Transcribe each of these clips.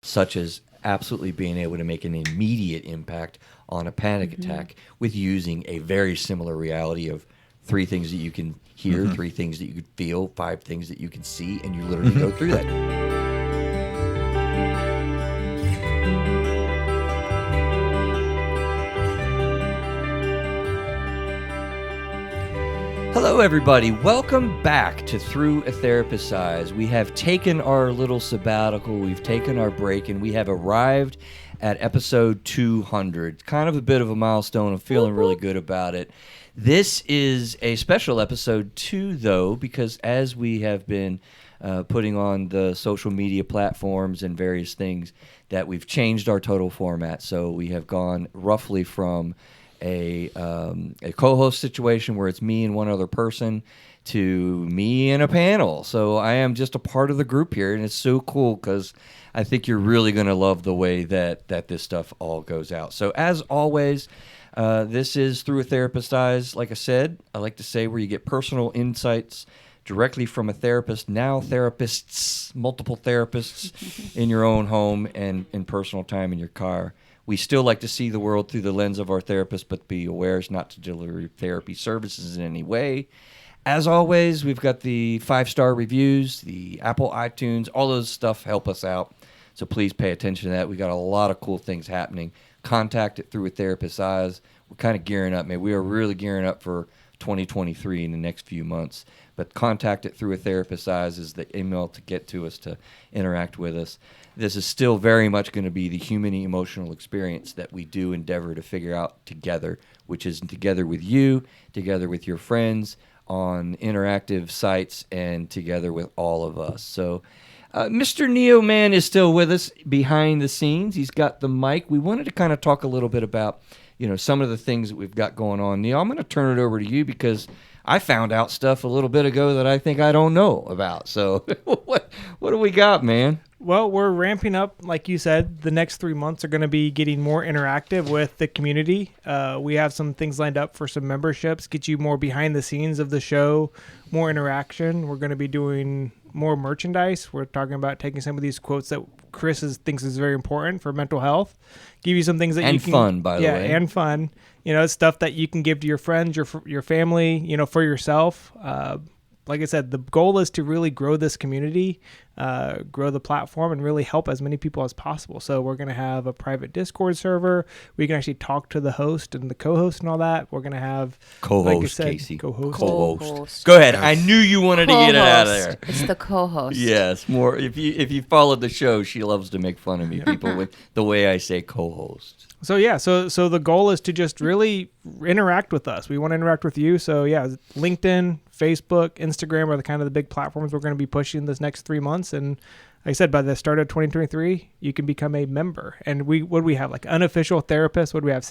such as absolutely being able to make an immediate impact on a panic attack with using a very similar reality of 3 things that you can hear, 3 things that you can feel, 5 things that you can see, and you literally go through that. Hello, everybody. Welcome back to Through a Therapist's Eyes. We have taken our little sabbatical, we've taken our break, and we have arrived at episode 200. Kind of a bit of a milestone. I'm feeling really good about it. This is a special episode, too, though, because as we have been putting on the social media platforms and various things, that we've changed our total format. So we have gone roughly from a co-host situation where it's me and one other person to me and a panel. So I am just a part of the group here, and it's so cool because I think you're really going to love the way that this stuff all goes out. So as always, this is Through a Therapist's Eyes. Like I said, I like to say where you get personal insights directly from a therapist, now therapists, multiple therapists in your own home and in personal time in your car. We still like to see the world through the lens of our therapist, but be aware not to deliver therapy services in any way. As always, we've got the 5-star reviews, the Apple iTunes, all those stuff help us out. So please pay attention to that. We got a lot of cool things happening. Contact it Through a Therapist's Eyes. We're kind of gearing up, man. We are really gearing up for 2023 in the next few months. But contact it Through a Therapist's Eyes is the email to get to us, to interact with us. This is still very much going to be the human emotional experience that we do endeavor to figure out together, which is together with you, together with your friends on interactive sites, and together with all of us. So Mr. Neo Man is still with us behind the scenes. He's got the mic. We wanted to kind of talk a little bit about, some of the things that we've got going on. Neo, I'm going to turn it over to you because I found out stuff a little bit ago that I think I don't know about. So what do we got, man? Well, we're ramping up, like you said. The next 3 months are going to be getting more interactive with the community. We have some things lined up for some memberships, get you more behind the scenes of the show, more interaction. We're going to be doing more merchandise. We're talking about taking some of these quotes that Chris thinks is very important for mental health, give you some things that you can... And fun, by the way. Yeah, and fun. It's stuff that you can give to your friends, your family, for yourself. Like I said, the goal is to really grow this community, grow the platform, and really help as many people as possible. So we're going to have a private Discord server. We can actually talk to the host and the co-host and all that. We're going to have... Co-host, like I said, Casey. Co-host. Go ahead. I knew you wanted to get it out of there. It's the co-host. Yes. More. If you followed the show, she loves to make fun of me, people, with the way I say co-host. So yeah, so the goal is to just really interact with us. We want to interact with you. So yeah, LinkedIn, Facebook, Instagram are the kind of the big platforms we're going to be pushing this next 3 months. And like I said, by the start of 2023, you can become a member. And what do we have? Like unofficial therapists? What do we have?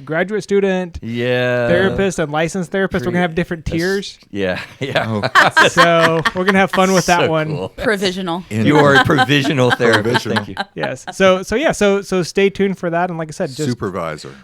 Graduate student, therapist, and licensed therapist. We're gonna have different tiers. Yeah. So we're gonna have fun with that one. Cool. Provisional. You are a provisional therapist. Thank you. Yes. So stay tuned for that. And like I said, just supervisor.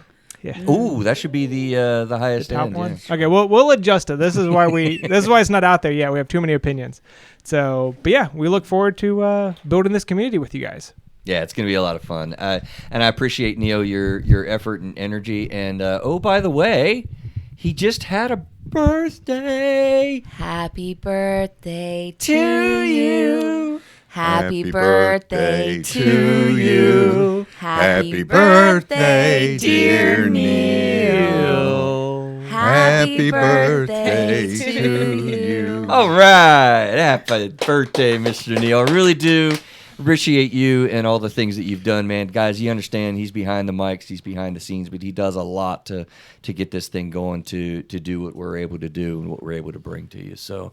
Yeah. Ooh, that should be the highest top end. one. Yeah. Okay, we'll adjust it. This is why it's not out there yet. We have too many opinions. So, but yeah, we look forward to building this community with you guys. Yeah, it's going to be a lot of fun. And I appreciate, Neo, your effort and energy. And, by the way, he just had a birthday. Happy birthday to you. Happy birthday to you. Happy birthday, dear Neil. Happy birthday to you. All right. Happy birthday, Mr. Neil. I really do appreciate you and all the things that you've done, man. Guys, you understand he's behind the mics, he's behind the scenes, but he does a lot to get this thing going, to do what we're able to do and what we're able to bring to you. So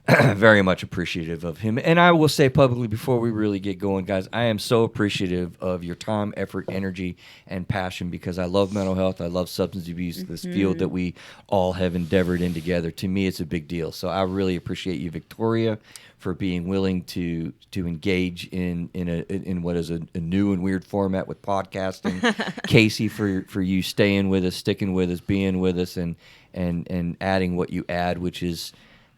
very much appreciative of him. And I will say publicly before we really get going, guys, I am so appreciative of your time, effort, energy, and passion, because I love mental health. I love substance abuse, this field that we all have endeavored in together. To me, it's a big deal. So I really appreciate you, Victoria, for being willing to engage in what is a new and weird format with podcasting. Kasie, for you staying with us, sticking with us, being with us, and adding what you add, which is,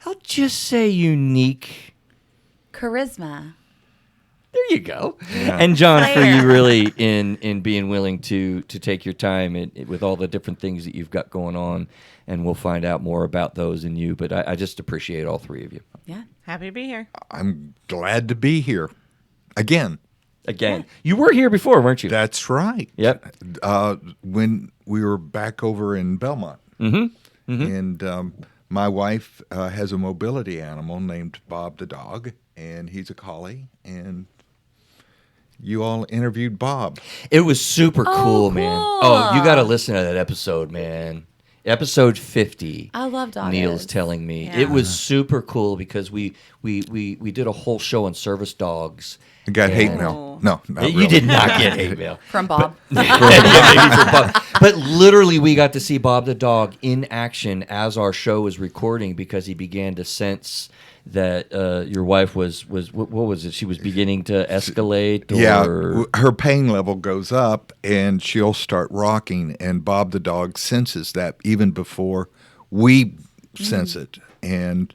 I'll just say, unique charisma. There you go. Yeah. And John, for There. you really in being willing to take your time with all the different things that you've got going on, and we'll find out more about those in you. But I just appreciate all three of you. Yeah. Happy to be here. I'm glad to be here again. Again, you were here before, weren't you? That's right. Yep. When we were back over in Belmont, and my wife has a mobility animal named Bob the dog, and he's a collie, and you all interviewed Bob. It was super cool, man. cool. Oh, you got to listen to that episode, man. Episode 50. I love dogs. Neil's telling me Yeah. it was super cool because we did a whole show on service dogs. I got hate And- mail. No, not You really. did not get hate mail. From Bob. Yeah, maybe for Bob. But literally, we got to see Bob the dog in action as our show was recording because he began to sense that your wife was what was it? She was beginning to escalate. Yeah, Or... her pain level goes up, and she'll start rocking. And Bob the dog senses that even before we sense it, and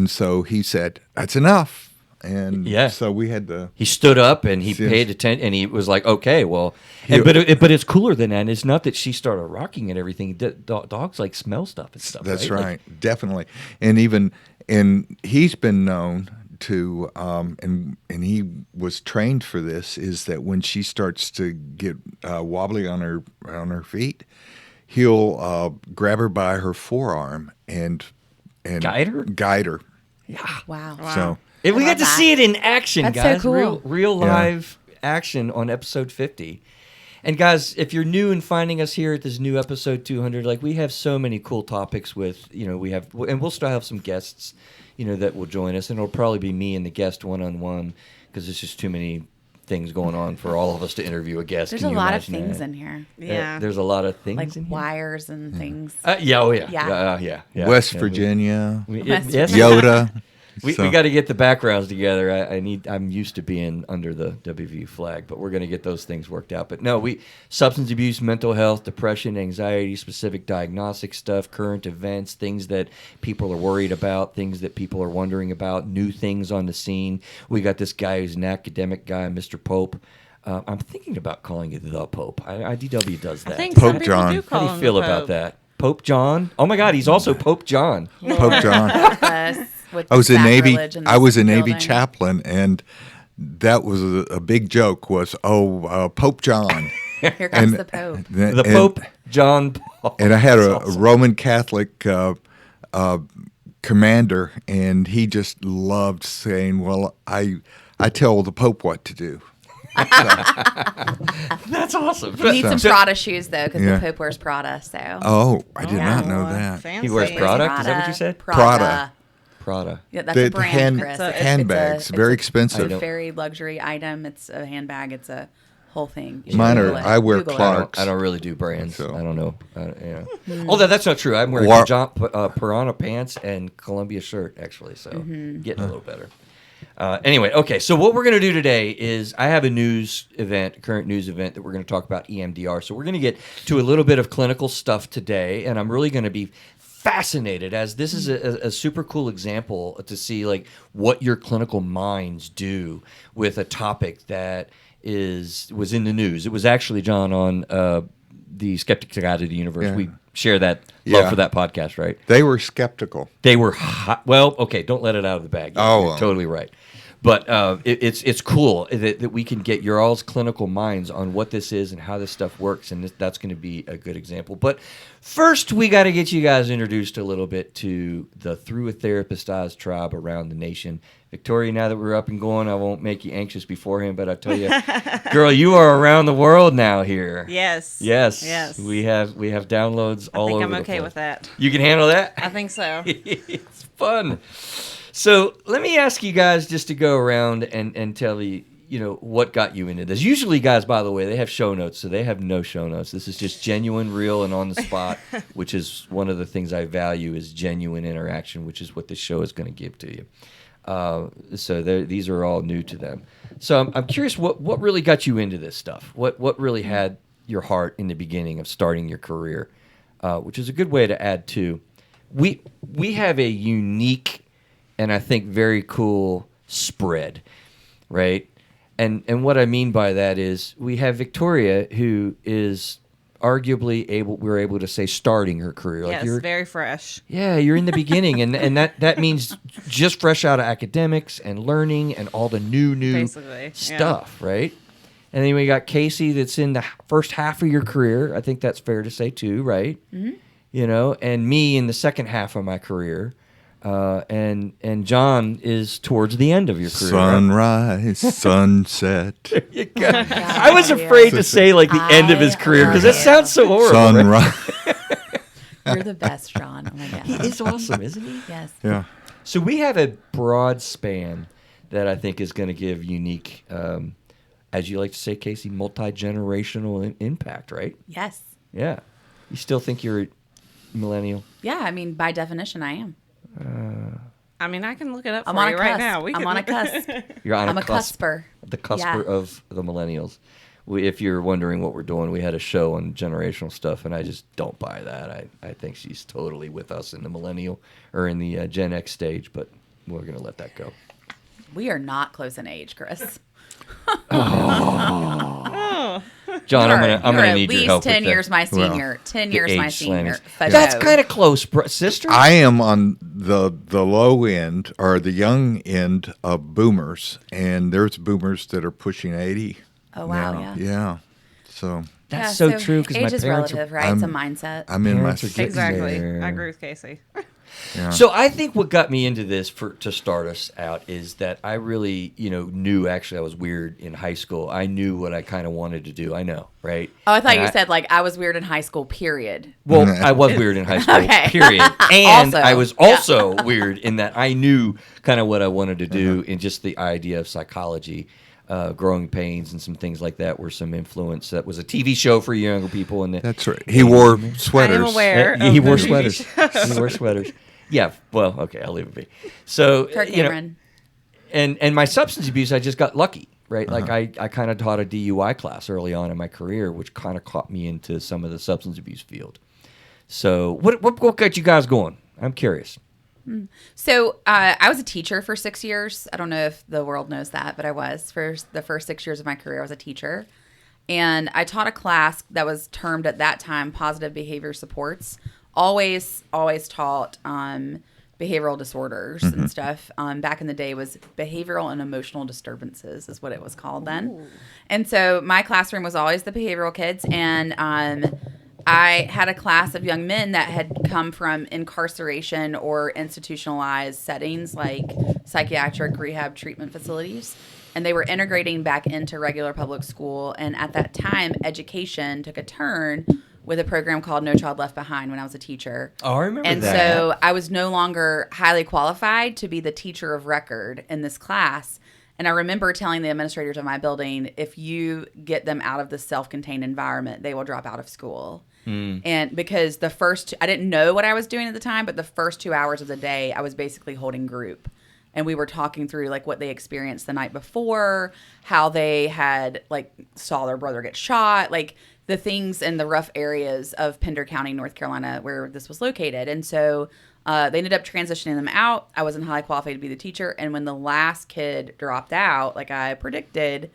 so he said, "That's enough." And Yeah. so we had to. He stood up and he Yes. paid attention, and he was like, "Okay, well." He- But it's cooler than that. It's not that she started rocking and everything. Dogs like smell stuff and stuff. That's right. right, definitely. And he's been known to, and he was trained for this. Is that when she starts to get wobbly on her feet, he'll grab her by her forearm and Guide her? Guide her. So Wow. We I got love to that. see it in action, That's so guys. cool. Real Yeah. live action on episode 50. And guys, if you're new and finding us here at this new episode 200, like we have so many cool topics with, and we'll still have some guests, that will join us, and it'll probably be me and the guest one-on-one because there's just too many things going on for all of us to interview a guest. there's Can a you lot of imagine things that? in here, Yeah. There's a lot of things like in here. wires and things. Yeah, oh yeah. Yeah. Yeah. West Yeah, Virginia, yes. Yoda. We got to get the backgrounds together. I'm used to being under the WVU flag, but we're going to get those things worked out. But no, substance abuse, mental health, depression, anxiety, specific diagnostic stuff, current events, things that people are worried about, things that people are wondering about, new things on the scene. We got this guy who's an academic guy, Mr. Pope. I'm thinking about calling it the Pope. IDW does that. I think Pope some people John. do call How do you him feel the about Pope. that? Pope John? Oh my God, he's also Pope John. Pope John. With I was a Navy. sacrilege in I was a this Navy building. chaplain, and that was a big joke. Was Pope John? Here comes the Pope. The Pope John Paul. And I had That's a awesome. Roman Catholic commander, and he just loved saying, "Well, I tell the Pope what to do." That's awesome. You need some Prada shoes though, because Yeah. the Pope wears Prada. So Oh, I did not know that. Fancy. He wears Prada? Is that what you said? Prada. Prada. Yeah, that's The a brand, hand- Chris. handbags, very expensive. It's I a know. very luxury item. It's a handbag. It's a whole thing. You should Mine Google are. it. I wear Google it. Clarks. I don't really do brands. So- I don't know. Although that's not true. I'm wearing War- Piranha pants and Columbia shirt, actually. So getting a little better. Anyway, okay. So what we're going to do today is I have a current news event that we're going to talk about EMDR. So we're going to get to a little bit of clinical stuff today, and I'm really going to be fascinated as this is a super cool example to see like what your clinical minds do with a topic that was in the news. It was actually, John, on the Skeptics Guide to the Universe. Yeah. We share that love Yeah. for that podcast, right? They were skeptical. They were hot. Well, okay, don't let it out of the bag. Oh, You're well. totally right. But it's cool that we can get your all's clinical minds on what this is and how this stuff works, and that's going to be a good example. But first, we got to get you guys introduced a little bit to the Through a Therapist Eyes tribe around the nation. Victoria, now that we're up and going, I won't make you anxious beforehand, but I tell you, girl, you are around the world now here. Yes. Yes. Yes. We have downloads all I think over I'm the okay place. with that. You can handle that? I think so. It's fun. So let me ask you guys just to go around and tell me, what got you into this. Usually guys, by the way, they have show notes, so they have no show notes. This is just genuine, real, and on the spot, which is one of the things I value is genuine interaction, which is what this show is going to give to you. So these are all new to them. So I'm curious, what really got you into this stuff? What really had your heart in the beginning of starting your career, which is a good way to add to. We have a unique and I think very cool spread, right? And what I mean by that is we have Victoria, who is arguably we're able to say starting her career. Yes, very fresh. Yeah, you're in the beginning, and that means just fresh out of academics and learning and all the new Basically, stuff, right? And then we got Kasie, that's in the first half of your career. I think that's fair to say too, right? Mm-hmm. You know, and me in the second half of my career. And John is towards the end of your career. Sunrise, sunset. You go. I was afraid to say like the end of his career because it sounds so horrible. Sunrise. You're the best, John. Oh my God. He is awesome, isn't he? Yes. Yeah. So we have a broad span that I think is going to give unique, as you like to say, Kasie, multi-generational impact, right? Yes. Yeah. You still think you're a millennial? Yeah. I mean, by definition, I am. I mean, I can look it up I'm for on you a right cusp. now. I'm on a cusp. You're on I'm a cusper. The cusper Yeah. of the millennials. If you're wondering what we're doing, we had a show on generational stuff, and I just don't buy that. I think she's totally with us in the millennial or in the Gen X stage, but we're going to let that go. We are not close in age, Chris. John, I'm gonna need your help. At least 10 with years that. my senior. 10 years my age senior. slammings. That's kind of close, sister. I am on the low end or the young end of boomers, and there's boomers that are pushing 80. Oh, wow, now. yeah. Yeah. So That's so true because my age is parents relative, are. right? It's a mindset. I'm in my Parents are getting Exactly. there. I agree with Casey. yeah. So I think what got me into this to start us out is that I really, knew actually I was weird in high school. I knew what I kind of wanted to do. I know, right? Oh, I thought And you said like I was weird in high school, period. Well, I was weird in high school, Okay. period. And Also, I was also weird in that I knew kind of what I wanted to do in just the idea of psychology. Growing Pains and some things like that were some influence. That was a TV show for younger people. And That's right. He wore sweaters. I am aware. he of wore the sweaters. TV He wore sweaters. Yeah. Well, okay, I'll leave it be. So Kirk Cameron. and my substance abuse, I just got lucky, right? Like I kind of taught a DUI class early on in my career, which kind of caught me into some of the substance abuse field. So what got you guys going? I'm curious. So I was a teacher for 6 years. I don't know if the world knows that, but I was. For the first 6 years of my career, I was a teacher. And I taught a class that was termed at that time positive behavior supports. Always taught behavioral disorders and stuff. Back in the day was behavioral and emotional disturbances is what it was called then. Ooh. And so my classroom was always the behavioral kids. And I had a class of young men that had come from incarceration or institutionalized settings like psychiatric rehab treatment facilities. And they were integrating back into regular public school. And at that time, education took a turn with a program called No Child Left Behind when I was a teacher. Oh, I remember and that. And so I was no longer highly qualified to be the teacher of record in this class. And I remember telling the administrators of my building, if you get them out of the self-contained environment, they will drop out of school. And because I didn't know what I was doing at the time, but the first 2 hours of the day, I was basically holding group. And we were talking through like what they experienced the night before, how they had like saw their brother get shot, like the things in the rough areas of Pender County, North Carolina, where this was located. And so they ended up transitioning them out. I wasn't highly qualified to be the teacher. And when the last kid dropped out, like I predicted,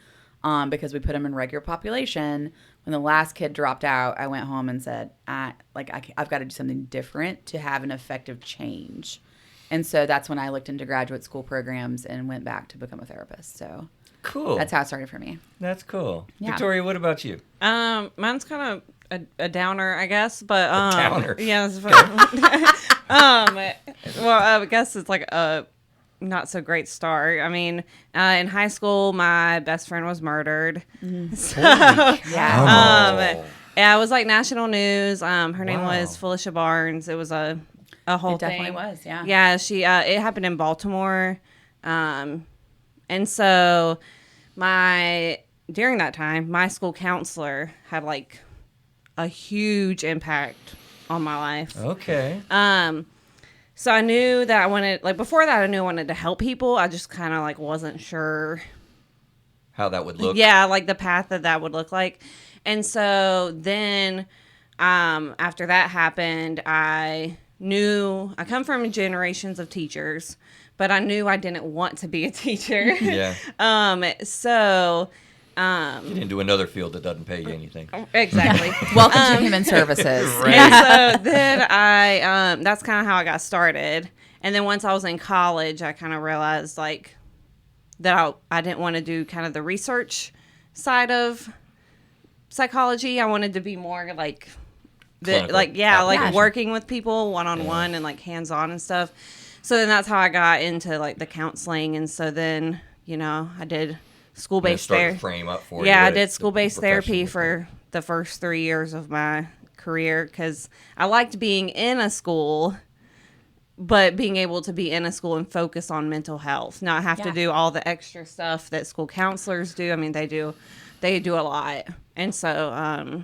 because we put them in regular population, when the last kid dropped out, I went home and said, I've got to do something different to have an effective change. And so that's when I looked into graduate school programs and went back to become a therapist. So cool. That's how it started for me. That's cool. Yeah. Victoria, what about you? Mine's kind of a downer, I guess, but a downer. Yeah. It's well, I guess it's like a not so great start. I mean, in high school, my best friend was murdered. So, yeah. Yeah, it was like national news. Her name was Felicia Barnes. It was a whole thing. It definitely was, yeah. Yeah, she it happened in Baltimore. And so during that time, my school counselor had like a huge impact on my life. Okay. So I knew that I wanted, like before that, I knew I wanted to help people. I just kind of like wasn't sure how that would look. Yeah, like the path that would look like. And so then after that happened, I knew I come from generations of teachers, but I knew I didn't want to be a teacher. Yeah. So You didn't do another field that doesn't pay you anything. exactly. Welcome to Human Services. And so then I that's kind of how I got started. And then once I was in college, I kind of realized like that I didn't want to do kind of the research side of psychology. I wanted to be more like Clinical. like working with people one-on-one and like hands-on and stuff. So then that's how I got into like the counseling. And so then, I did school-based therapy. Frame up for Yeah, you. I did school-based therapy for the first 3 years of my career because I liked being in a school, but being able to be in a school and focus on mental health, not have to do all the extra stuff that school counselors do. I mean, they do a lot. And so,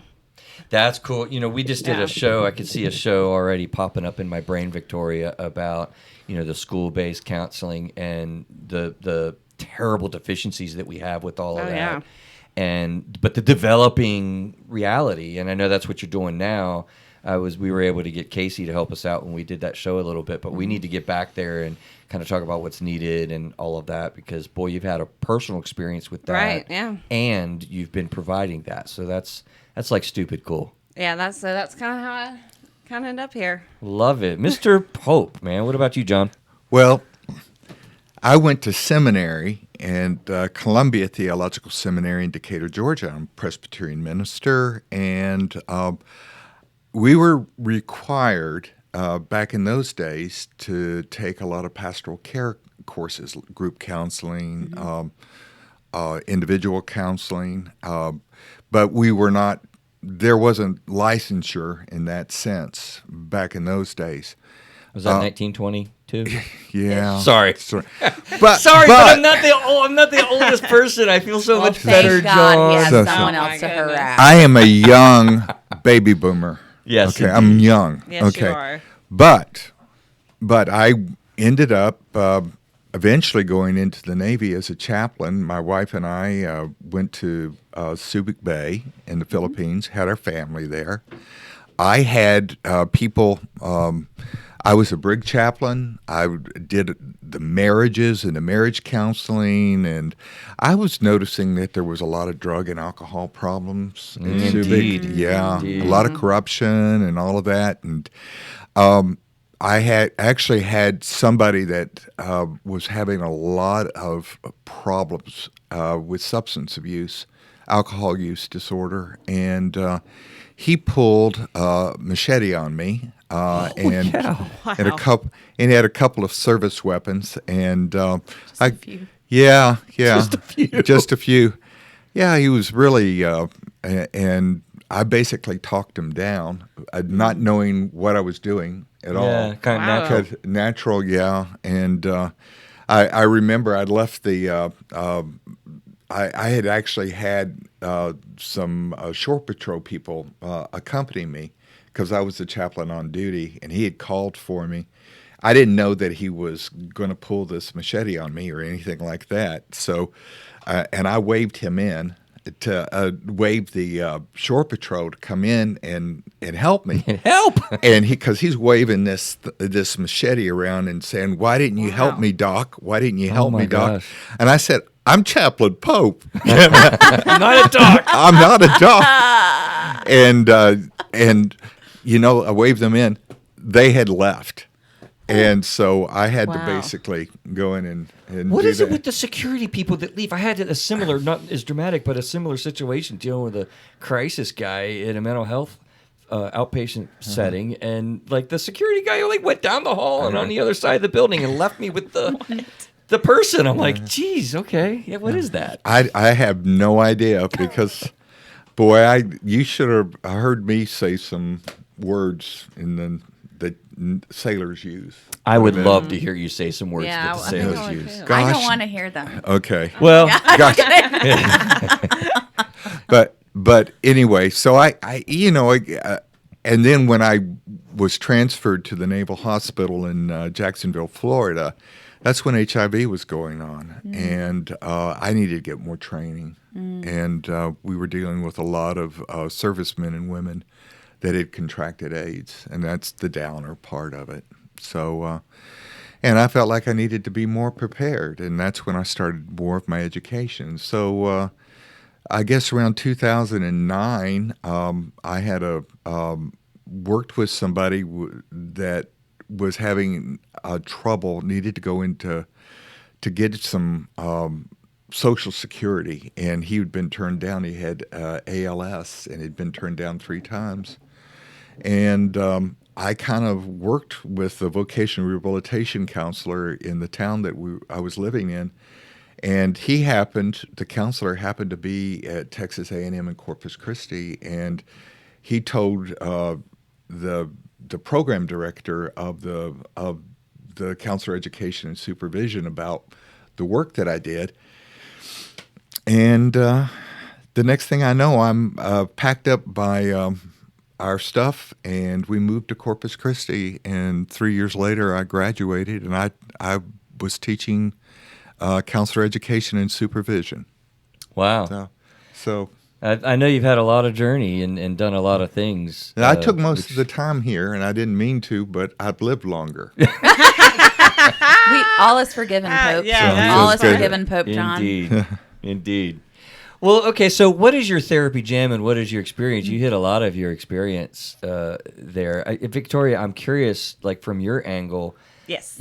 That's cool. We just did a show. I could see a show already popping up in my brain, Victoria, about, the school-based counseling and the terrible deficiencies that we have with all of that. Yeah. But the developing reality, and I know that's what you're doing now. We were able to get Kasie to help us out when we did that show a little bit, but we need to get back there and kind of talk about what's needed and all of that because, boy, you've had a personal experience with that. Right, yeah. And you've been providing that. So that's like stupid cool. Yeah, that's kind of how I kind of ended up here. Love it. Mr. Pope, man. What about you, John? Well, I went to seminary and Columbia Theological Seminary in Decatur, Georgia. I'm a Presbyterian minister, and we were required back in those days to take a lot of pastoral care courses, group counseling, individual counseling, but we were not. There wasn't licensure in that sense back in those days. Was that 1922? Yeah. Sorry. But Sorry, but I'm not the oldest person. I feel so much better, Thank God John. he has So- someone Oh else my to goodness. harass. I am a young baby boomer. Yes, Okay, I'm indeed. young. Yes, okay. you are. But I ended up eventually going into the Navy as a chaplain. My wife and I went to Subic Bay in the Philippines, had our family there. I had people, I was a brig chaplain. I did the marriages and the marriage counseling, and I was noticing that there was a lot of drug and alcohol problems in Indeed. Subic. Yeah, Indeed. a lot of corruption and all of that. And I had actually had somebody that was having a lot of problems with substance abuse, alcohol use disorder, and he pulled a machete on me, and he had a couple of service weapons, and a few. yeah, Just a few. Yeah, he was really, and I basically talked him down, not knowing what I was doing at all. Yeah, kind of Wow. natural. Natural, yeah. And I remember I'd left the. I had actually had some shore patrol people accompany me because I was the chaplain on duty, and he had called for me. I didn't know that he was going to pull this machete on me or anything like that. So, and I waved him in to wave the shore patrol to come in and help me. Help! And because he's waving this machete around and saying, "Why didn't you help me, Doc? Why didn't you help my me, Doc?" gosh. And I said, "I'm Chaplain Pope. I'm not a doc. I'm not a doc." And I waved them in. They had left, and so I had to Wow. basically go in and What do is it that. with the security people that leave? I had a similar, not as dramatic, but a similar situation dealing with a crisis guy in a mental health outpatient setting, and like the security guy like went down the hall and on the other side of the building and left me with the person. I'm like, geez, okay, yeah, what is that? I have no idea because, boy, you should have heard me say some words that sailors use. I would love to hear you say some words Yeah, that the I think I sailors would use. too. Gosh. I don't want to hear them. Okay. Well, Gosh. But anyway, so I and then when I was transferred to the Naval Hospital in Jacksonville, Florida, that's when HIV was going on, and I needed to get more training, and we were dealing with a lot of servicemen and women that had contracted AIDS, and that's the downer part of it. So And I felt like I needed to be more prepared, and that's when I started more of my education. So I guess around 2009, I had worked with somebody that was having trouble, needed to go into to get some Social Security, and he had been turned down. He had ALS, and had been turned down 3 times. And I kind of worked with the vocational rehabilitation counselor in the town that I was living in, and the counselor happened to be at Texas A&M in Corpus Christi, and he told the program director of the counselor education and supervision about the work that I did. And the next thing I know, I'm packed up by our stuff, and we moved to Corpus Christi. And 3 years later, I graduated, and I was teaching counselor education and supervision. Wow. So I know you've had a lot of journey and done a lot of things. I took most of the time here, and I didn't mean to, but I've lived longer. All is forgiven, Pope. yeah, All that's is good. forgiven, Pope John. Indeed. Indeed. Well, okay, so what is your therapy jam and what is your experience? You hit a lot of your experience there. Victoria, I'm curious, like from your angle, Yes.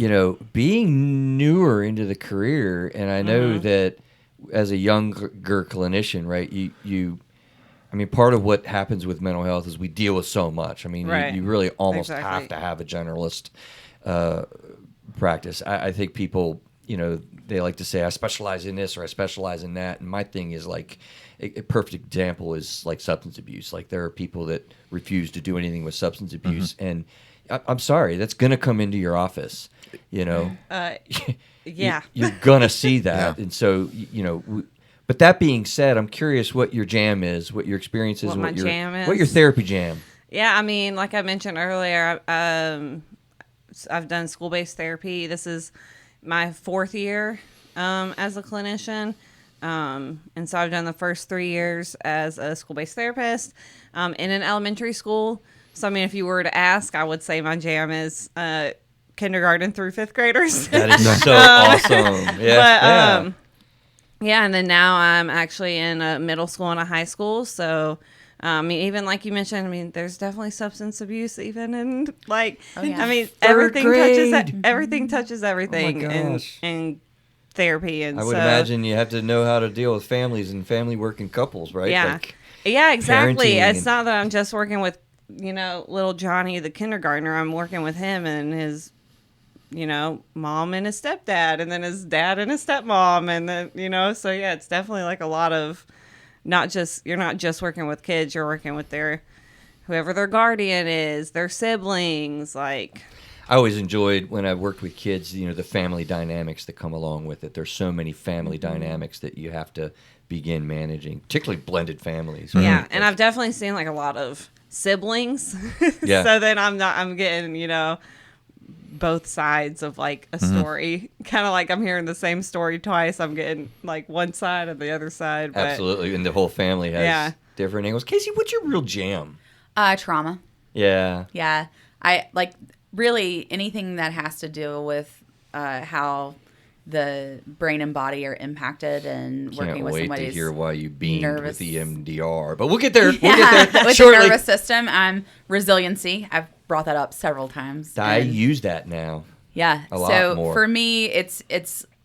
being newer into the career, and I know that as a younger clinician, right, part of what happens with mental health is we deal with so much. I mean, Right. you really almost Exactly. have to have a generalist practice. I think people, they like to say, I specialize in this or I specialize in that. And my thing is like, a perfect example is like substance abuse. Like there are people that refuse to do anything with substance abuse. And I'm sorry, that's going to come into your office, Yeah. You're going to see that. Yeah. And so, but that being said, I'm curious what your jam is, what your experience is, What and my jam is? what your therapy jam. Yeah, I mean, like I mentioned earlier, I've done school-based therapy. This is my 4th year as a clinician. And so I've done the first 3 years as a school-based therapist in an elementary school. So, I mean, if you were to ask, I would say my jam is kindergarten through 5th graders. That is so awesome. Yeah. But, yeah, and then now I'm actually in a middle school and a high school. So, I mean, even like you mentioned, I mean, there's definitely substance abuse even in like, yeah. I mean, Third everything touches everything gosh. in therapy. And I would so, imagine you have to know how to deal with families and family working couples, right? Yeah. Like, Yeah, exactly. parenting It's and- not that I'm just working with, little Johnny, the kindergartner. I'm working with him and his, mom and his stepdad, and then his dad and his stepmom. And then, so yeah, it's definitely like a lot of you're not just working with kids, you're working with whoever their guardian is, their siblings, like. I always enjoyed when I worked with kids, the family dynamics that come along with it. There's so many family dynamics that you have to begin managing, particularly blended families. Right? Yeah, and I've definitely seen like a lot of siblings. Yeah. So then I'm getting, both sides of like a story. Kind of like I'm hearing the same story twice. I'm getting like one side and the other side. But Absolutely. And the whole family has Yeah. different angles. Casey, what's your real jam? Trauma. Yeah. Yeah. I like really anything that has to do with how the brain and body are impacted and working Can't with wait to somebody's hear why you beamed nervous- with EMDR. But we'll get there. We'll Yeah, get there with shortly. the nervous system, resiliency. I've brought that up several times. I and- use that now. Yeah. A lot So more. for me, it's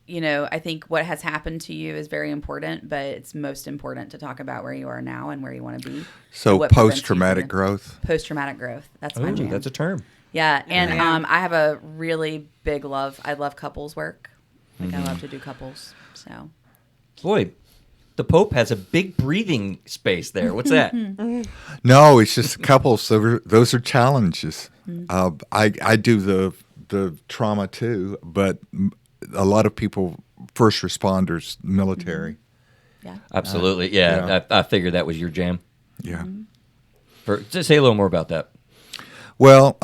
I think what has happened to you is very important, but it's most important to talk about where you are now and where you want to be. So What prevents you post-traumatic from- growth. Post-traumatic growth. That's my Ooh, jam. that's a term. Yeah, and Yeah. I have a really big love. I love couples work. Like I love to do couples. So Boy, the Pope has a big breathing space there. What's that? No, it's just couples. Those are challenges. I do the trauma too, but a lot of people, first responders, military. yeah, Absolutely. Yeah. Yeah. I figured that was your jam. Yeah. Just say a little more about that. Well,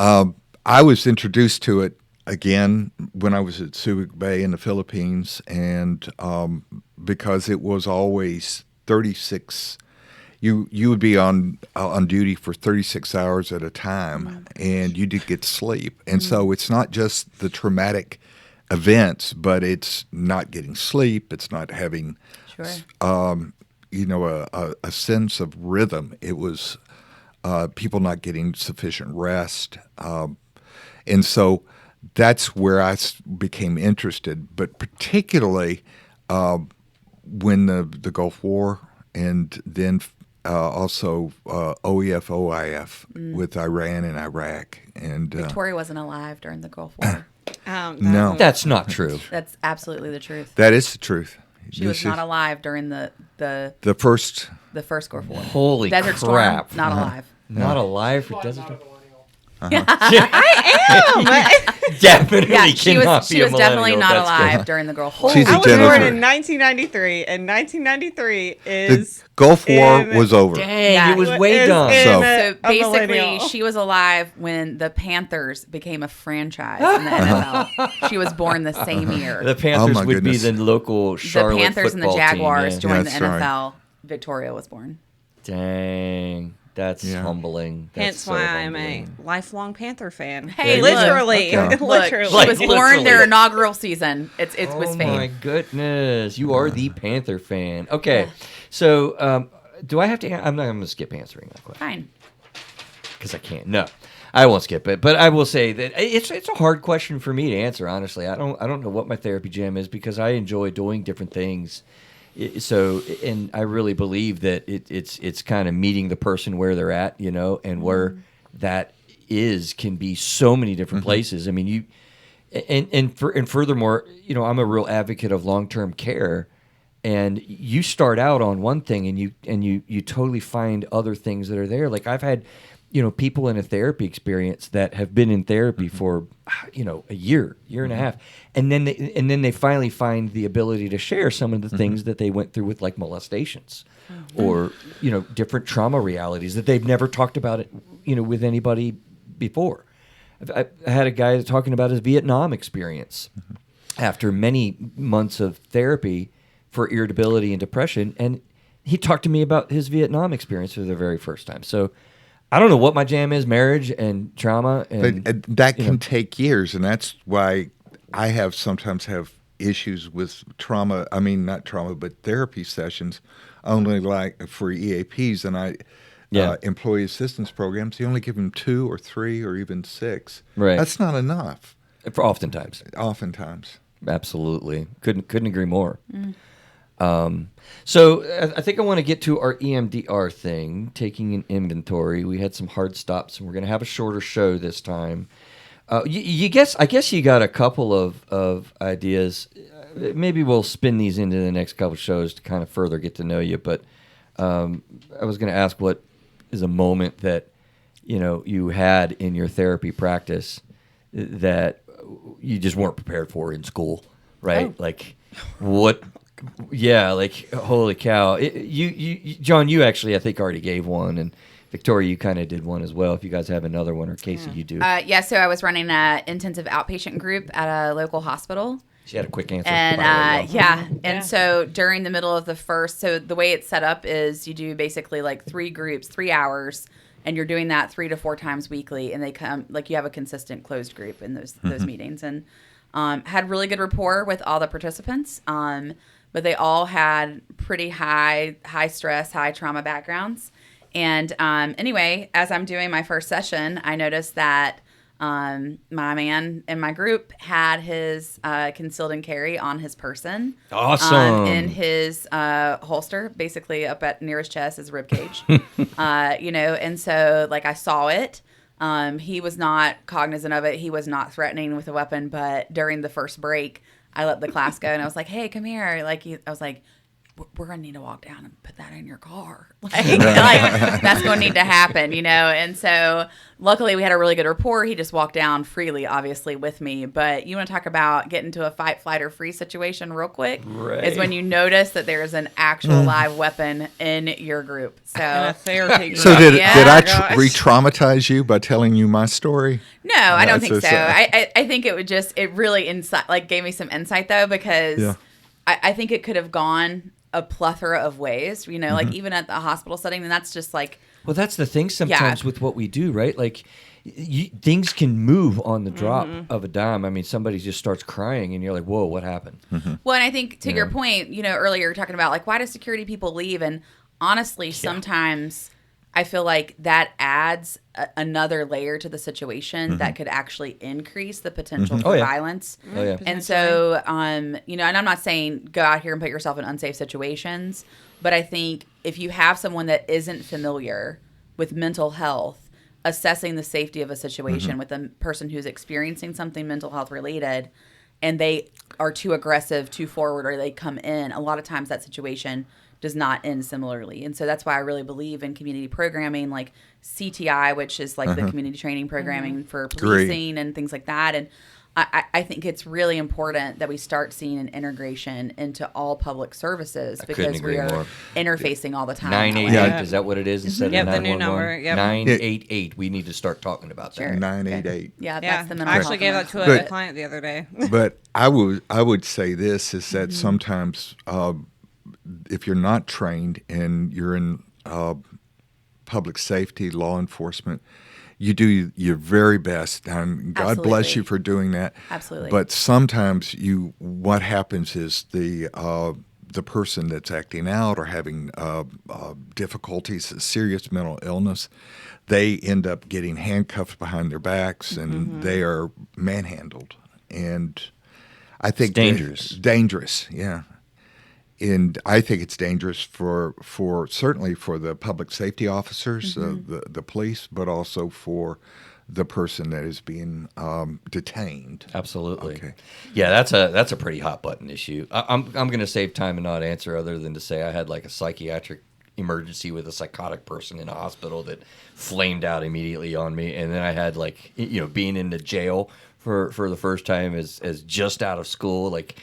I was introduced to it again when I was at Subic Bay in the Philippines, and because it was always 36. You would be on duty for 36 hours at a time, and you did get sleep. And so it's not just the traumatic events, but it's not getting sleep. It's not having, Sure. a sense of rhythm. It was people not getting sufficient rest. And so that's where I became interested, but particularly when the Gulf War and then also OEF, OIF with Iran and Iraq. And Victoria wasn't alive during the Gulf War. no, That's not true. That's absolutely the truth. that is the truth. She was not alive during the first. first Gulf War. Holy Desert crap. Storm, not alive. Not alive for Desert Storm. Definitely Yeah, she cannot was. be She a was definitely millennial. not That's alive good. during the Gulf War. She's a I was born Jennifer. in 1993, and 1993 The is Gulf War in- was over. Dang, Yeah. it was way is done. in So- So a basically, millennial. she was alive when the Panthers became a franchise in the NFL. She was born the same year. The Panthers my would goodness. be the local The Charlotte Panthers and the football Jaguars team. Yeah. joined the That's right. NFL. Victoria was born. Dang, that's Yeah. humbling. That's hence so why I'm a humbling. lifelong Panther fan. Hey, look. literally, Okay. literally. Look, she was born Literally. their inaugural season. It was Oh my fate. goodness, you are the Panther fan. Okay, so do I have to? I'm not. I'm going to skip answering that question Fine. because I can't. No, I won't skip it. But I will say that it's a hard question for me to answer. Honestly, I don't know what my therapy jam is because I enjoy doing different things. So, and I really believe that it's kind of meeting the person where they're at, and where that can be so many different places. I mean, and furthermore, I'm a real advocate of long-term care, and you start out on one thing and you totally find other things that are there. Like I've had, people in a therapy experience that have been in therapy for, a year and a half. And then they finally find the ability to share some of the things that they went through with like molestations or, different trauma realities that they've never talked about it, with anybody before. I had a guy talking about his Vietnam experience after many months of therapy for irritability and depression. And he talked to me about his Vietnam experience for the very first time. So I don't know what my jam is, marriage and trauma. And But that can take years, and that's why I sometimes have issues with trauma. I mean, not trauma, but therapy sessions. Only like for EAPs and employee assistance programs, you only give them 2 or 3 or even 6. Right. That's not enough. for oftentimes. Oftentimes. Absolutely. Couldn't agree more. So I think I want to get to our EMDR thing, taking an inventory. We had some hard stops, and we're going to have a shorter show this time. I guess you got a couple of ideas. Maybe we'll spin these into the next couple shows to kind of further get to know you. But I was going to ask, what is a moment that you had in your therapy practice that you just weren't prepared for in school, right? Oh. Like what? Yeah, like holy cow! You John, you actually I think already gave one, and Victoria, you kind of did one as well. If you guys have another one, or Casey, you do. So I was running an intensive outpatient group at a local hospital. She had a quick answer. And by the way. and so during the middle of the first, so the way it's set up is you do basically like 3 groups, 3 hours, and you're doing that 3 to 4 times weekly, and they come like you have a consistent closed group in those meetings, and had really good rapport with all the participants. But they all had pretty high stress, high trauma backgrounds. And anyway, as I'm doing my first session, I noticed that my man in my group had his concealed and carry on his person. Awesome. In his holster, basically up at near his chest, his rib cage. And so like I saw it. He was not cognizant of it. He was not threatening with a weapon. But during the first break, I let the class go, and I was like, "Hey, come here!" I was like, "We're gonna need to walk down and put that in your car. Like that's gonna need to happen, And so, luckily, we had a really good rapport. He just walked down freely, obviously, with me. But you want to talk about getting into a fight, flight, or freeze situation real quick? Right. Is when you notice that there's an actual live weapon in your group. So In a therapy group. So did I gosh. re-traumatize you by telling you my story? No, I don't think That's so. a- I think it really gave me some insight though, because I think it could have gone a plethora of ways, like even at the hospital setting. And that's just like, well, that's the thing sometimes with what we do, right? Like things can move on the drop of a dime. I mean, somebody just starts crying and you're like, whoa, what happened? Well, and I think to your point, earlier you're talking about like, why do security people leave? And honestly, sometimes I feel like that adds another layer to the situation that could actually increase the potential for violence. Oh, yeah. And so, and I'm not saying go out here and put yourself in unsafe situations, but I think if you have someone that isn't familiar with mental health, assessing the safety of a situation with a person who's experiencing something mental health related, and they are too aggressive, too forward, or they come in, a lot of times that situation does not end similarly. And so that's why I really believe in community programming like CTI, which is like the community training programming for policing and things like that. And I think it's really important that we start seeing an integration into all public services because we are interfacing all the time. 988, is that what it is instead of 911? The new number. 988. We need to start talking about that. Sure. 988. Yeah, that's the mental I actually health gave that one. to a client the other day. But I would say this is that sometimes if you're not trained and you're in public safety, law enforcement, you do your very best, and God bless you for doing that. Absolutely. But sometimes what happens is the person that's acting out or having difficulties, serious mental illness, they end up getting handcuffed behind their backs, and they are manhandled. And I think it's dangerous, yeah. And I think it's dangerous for certainly for the public safety officers, the police, but also for the person that is being detained. Absolutely. Okay. Yeah, that's a pretty hot button issue. I'm going to save time and not answer other than to say I had like a psychiatric emergency with a psychotic person in a hospital that flamed out immediately on me, and then I had like being in the jail for the first time as just out of school, like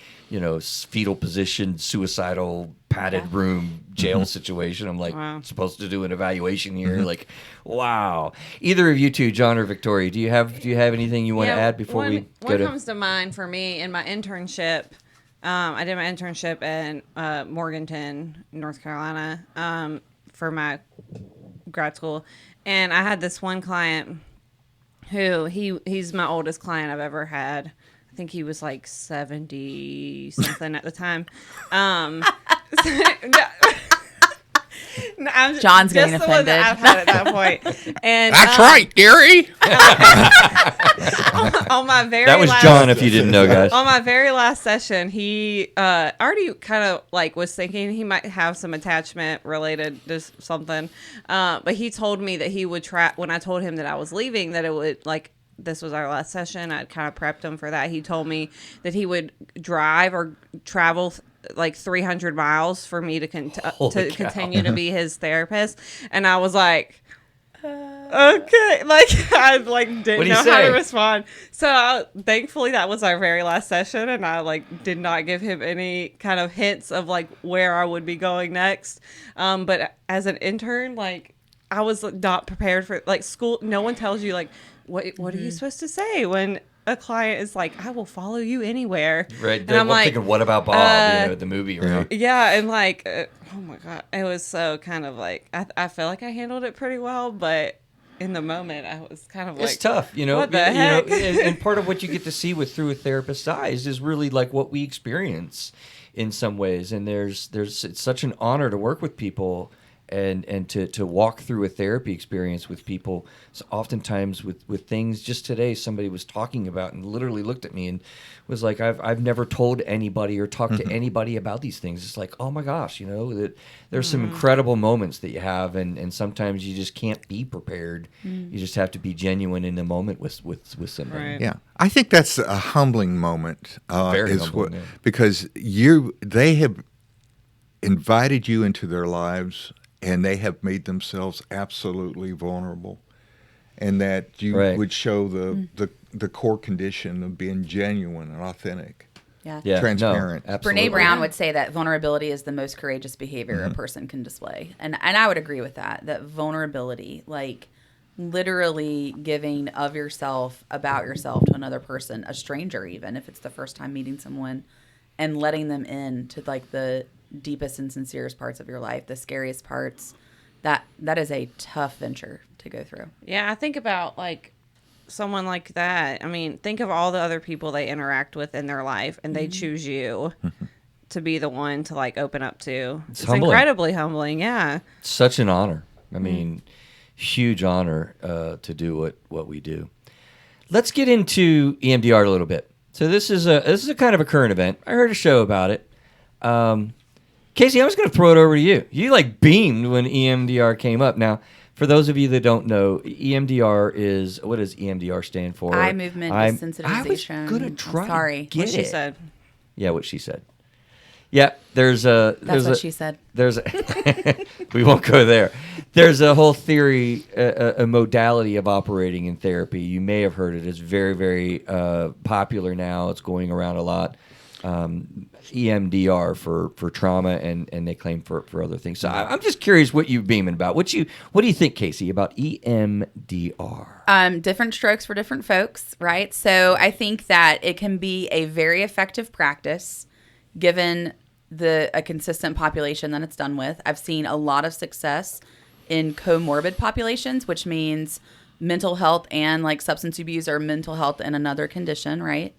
fetal position, suicidal, padded room jail situation. I'm like supposed to do an evaluation here. Like, wow. Either of you two, John or Victoria, do you have anything you want to add before we go to? What comes to mind for me in my internship? I did my internship in Morganton, North Carolina, for my grad school, and I had this one client who he's my oldest client I've ever had. I think he was like 70 something at the time. John's getting offended. I've had at that point. And That's right, Gary. on my very that was last, John, if you didn't know, guys. On my very last session, he already kind of like was thinking he might have some attachment related to something, but he told me that he would try. When I told him that I was leaving, that it would like. This was our last session. I'd kind of prepped him for that. He told me that he would drive or travel like 300 miles for me to continue to be his therapist. And I was like, okay. Like, I like didn't know how to respond. So thankfully that was our very last session. And I like did not give him any kind of hints of like where I would be going next. But as an intern, like I was not prepared for like school. No one tells you like, what are you supposed to say when a client is like, I will follow you anywhere? Right. And I'm like, thinking, what about Bob? The movie, right? Yeah. And like, oh my God, it was so kind of like, I feel like I handled it pretty well, but in the moment I was kind of like, it's tough, what the heck? And part of what you get to see through a therapist's eyes is really like what we experience in some ways. And it's such an honor to work with people and to walk through a therapy experience with people. So oftentimes with things, just today somebody was talking about and literally looked at me and was like, I've never told anybody or talked to anybody about these things. It's like, oh my gosh, that there's some incredible moments that you have, and sometimes you just can't be prepared. You just have to be genuine in the moment with somebody. Right. Yeah, I think that's a humbling moment. Very humbling, yeah. Because they have invited you into their lives, and they have made themselves absolutely vulnerable, and that you would show the core condition of being genuine and authentic, transparent. No, absolutely. Brene Brown would say that vulnerability is the most courageous behavior a person can display, and I would agree with that. That vulnerability, like literally giving of yourself, about yourself to another person, a stranger, even if it's the first time meeting someone, and letting them in to like the deepest and sincerest parts of your life, the scariest parts, that is a tough venture to go through. Yeah, I think about like someone like that. I mean, think of all the other people they interact with in their life, and they choose you to be the one to like open up to. It's humbling. incredibly humbling. Yeah. Such an honor. I mean, huge honor to do what we do. Let's get into EMDR a little bit. So this is a kind of a current event. I heard a show about it. Kasie, I was going to throw it over to you. You like beamed when EMDR came up. Now, for those of you that don't know, EMDR is, what does EMDR stand for? Eye movement desensitization. I was going to try. Sorry. To get What she it. said. Yeah, what she said. Yeah, there's a. That's what she said. There's a. We won't go there. There's a whole theory, a modality of operating in therapy. You may have heard it. It's very, very popular now. It's going around a lot. EMDR for trauma, and they claim for other things. So I'm just curious what you're beaming about. What do you think, Kasie, about EMDR? Different strokes for different folks, right? So I think that it can be a very effective practice given a consistent population that it's done with. I've seen a lot of success in comorbid populations, which means mental health and like substance abuse or mental health and another condition, right?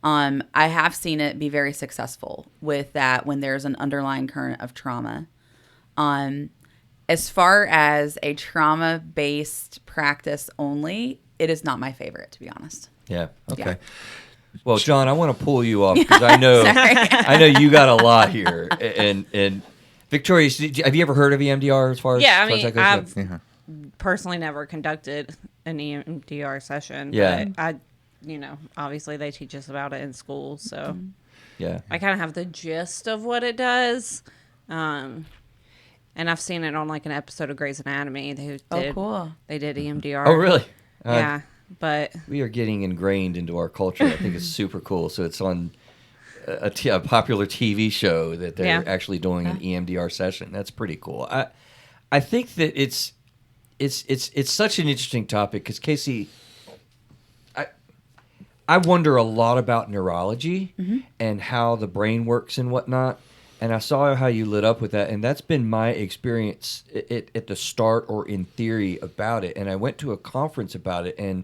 I have seen it be very successful with that when there's an underlying current of trauma. As far as a trauma-based practice only, it is not my favorite, to be honest. Yeah. Okay. Yeah. Well, John, I want to pull you off because I know you got a lot here. And Victoria, have you ever heard of EMDR as far as Yeah, I as mean, that goes? I've personally never conducted an EMDR session. Yeah. But obviously they teach us about it in school, so Yeah. I kind of have the gist of what it does. And I've seen it on like an episode of Grey's Anatomy. Cool. They did EMDR. Oh, really? Yeah, but We are getting ingrained into our culture. I think it's super cool. So it's on a popular TV show that they're actually doing an EMDR session. That's pretty cool. I think that it's such an interesting topic because Kasie, I wonder a lot about neurology and how the brain works and whatnot. And I saw how you lit up with that, and that's been my experience at the start or in theory about it. And I went to a conference about it, and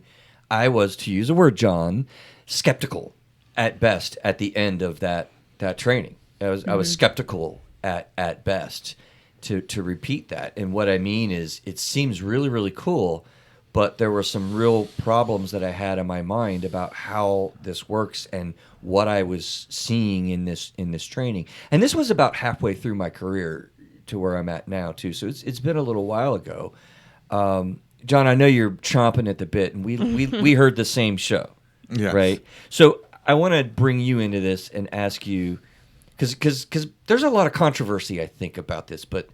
I was, to use a word, John, skeptical at best at the end of that training. I was skeptical at best to repeat that. And what I mean is, it seems really, really cool, but there were some real problems that I had in my mind about how this works and what I was seeing in this training. And this was about halfway through my career to where I'm at now too. So it's been a little while ago. John, I know you're chomping at the bit, and we heard the same show, Yes. right? So I want to bring you into this and ask you, because there's a lot of controversy, I think, about this. But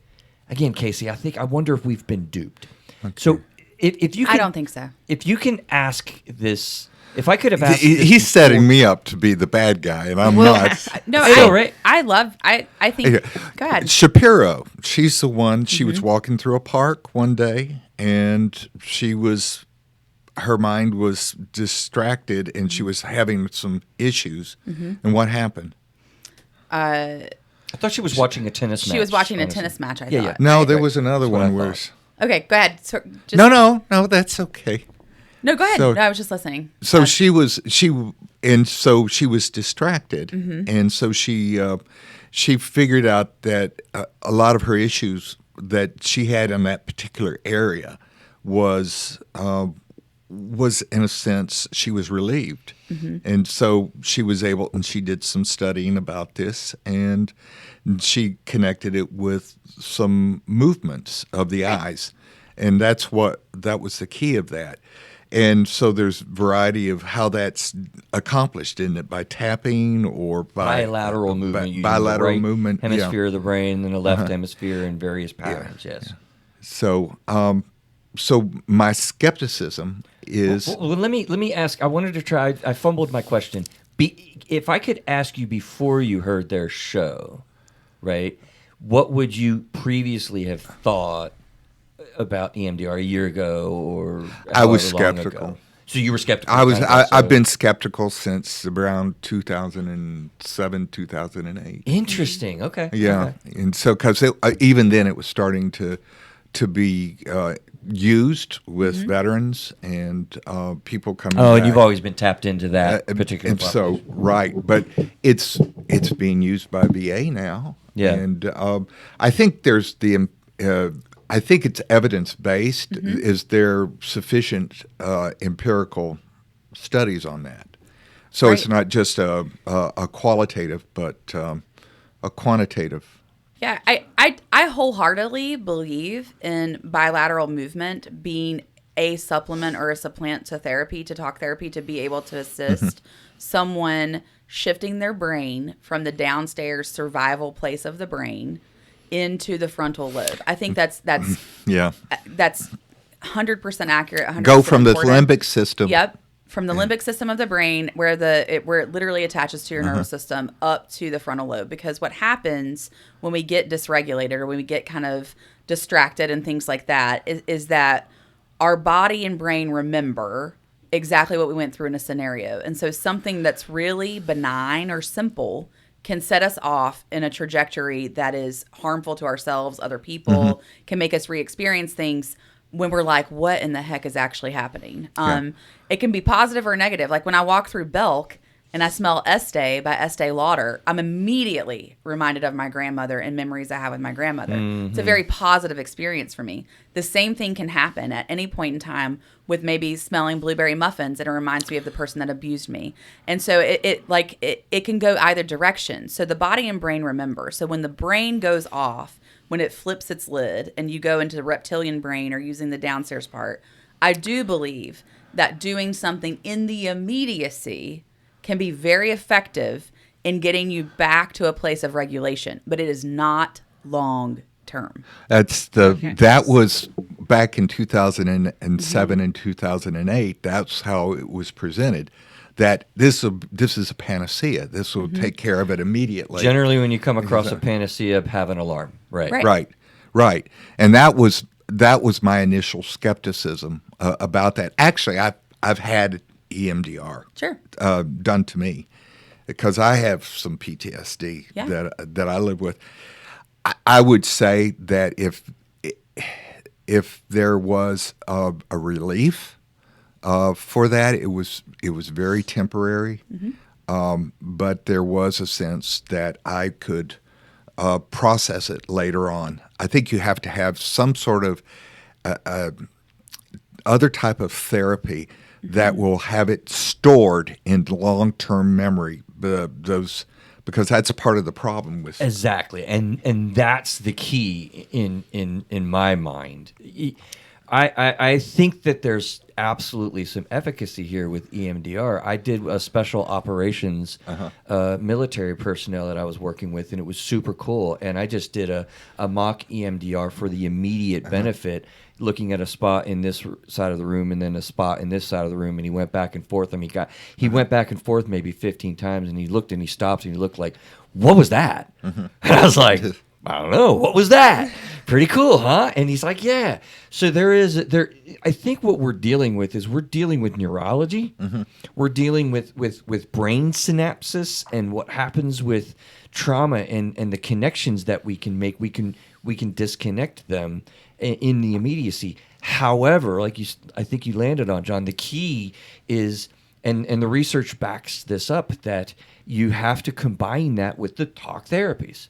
again, Kasie, I wonder if we've been duped. Okay. So if you can, I don't think so. If you can ask this, if I could have asked, He's setting me up to be the bad guy, and I'm not. No, right? I think. Go ahead. Shapiro, she's the one. She was walking through a park one day, and her mind was distracted, and she was having some issues. And what happened? I thought she was watching a tennis match. She was watching a tennis match, I thought. Yeah. No, there was another That's what I one where. thought. Okay, go ahead. So, No, that's okay. No, go ahead. So- No, I was just listening. So she was distracted, and so she figured out that a lot of her issues that she had in that particular area was in a sense she was relieved, and so she was able, and she did some studying about this, and she connected it with some movements of the eyes, and that was the key of that. And so there's variety of how that's accomplished, isn't it? By tapping or by bilateral movement. using bilateral the right movement. hemisphere of the brain and the left hemisphere in various patterns. Yes. So, so my skepticism is. Well, let me ask. I wanted to try. I fumbled my question. If I could ask you before you heard their show, right? What would you previously have thought about EMDR a year ago or I was however long skeptical. ago? So you were skeptical. I've been skeptical since around 2007, 2008. Interesting. Okay. Yeah, Okay. and so because even then it was starting to be used with veterans and people coming. Oh, and back. you've always been tapped into that particular. And so right, but it's being used by VA now. Yeah. And I think there's I think it's evidence based. Is there sufficient empirical studies on that? So Right. it's not just a qualitative, but a quantitative. Yeah, I wholeheartedly believe in bilateral movement being a supplement or a supplant to therapy, to talk therapy, to be able to assist someone shifting their brain from the downstairs survival place of the brain into the frontal lobe. I think that's Yeah. that's 100% accurate. 100% Go from the important. limbic system. Yep. From the limbic system of the brain, where it literally attaches to your nervous system, up to the frontal lobe. Because what happens when we get dysregulated or when we get kind of distracted and things like that is that our body and brain remember exactly what we went through in a scenario. And so something that's really benign or simple can set us off in a trajectory that is harmful to ourselves, other people, can make us re-experience things when we're like, what in the heck is actually happening? It can be positive or negative. Like when I walk through Belk and I smell Estee by Estee Lauder, I'm immediately reminded of my grandmother and memories I have with my grandmother. It's a very positive experience for me. The same thing can happen at any point in time with maybe smelling blueberry muffins, and it reminds me of the person that abused me. And so it can go either direction. So the body and brain remember. So when the brain goes off, when it flips its lid and you go into the reptilian brain or using the downstairs part, I do believe that doing something in the immediacy can be very effective in getting you back to a place of regulation, but it is not long term. That was back in 2007 and 2008. That's how it was presented. That this is a panacea. This will take care of it immediately. Generally, when you come across a panacea, have an alarm. Right. Right. And that was my initial skepticism about that. Actually, I've had EMDR done to me because I have some PTSD that I live with. I would say that if there was a relief for that, it was very temporary, but there was a sense that I could process it later on. I think you have to have some sort of other type of therapy that will have it stored in long-term memory. Because that's a part of the problem with Exactly, and that's the key in my mind. I think that there's absolutely some efficacy here with EMDR. I did a special operations military personnel that I was working with, and it was super cool. And I just did a mock EMDR for the immediate benefit, looking at a spot in this side of the room and then a spot in this side of the room, and he went back and forth. I mean, he went back and forth maybe 15 times, and he looked and he stopped and he looked like, what was that? And I was like, I don't know. What was that? Pretty cool, huh? And he's like, yeah. So I think what we're dealing with is we're dealing with neurology. We're dealing with brain synapses and what happens with trauma and the connections that we can make. We can disconnect them in the immediacy. However, I think you landed on, John, the key is, and the research backs this up, that you have to combine that with the talk therapies.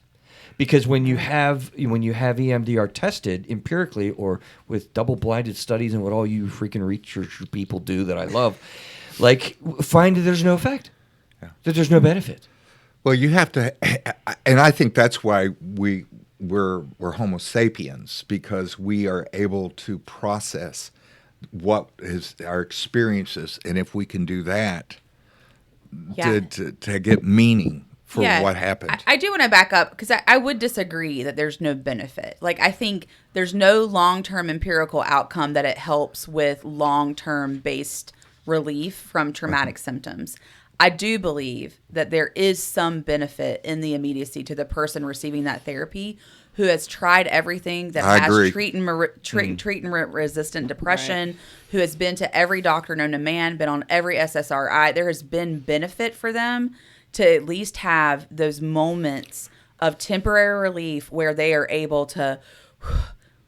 Because when you have EMDR tested empirically or with double-blinded studies and what all you freaking research people do that I love, find that there's no effect, that there's no benefit. Well, you have to, and I think that's why we're Homo sapiens, because we are able to process what is our experiences, and if we can do that, to get meaning for what happened. I do want to back up because I would disagree that there's no benefit. I think there's no long-term empirical outcome that it helps with long-term based relief from traumatic symptoms. I do believe that there is some benefit in the immediacy to the person receiving that therapy who has tried everything, that I has agree. treatment-resistant depression, who has been to every doctor known to man, been on every SSRI. There has been benefit for them to at least have those moments of temporary relief where they are able to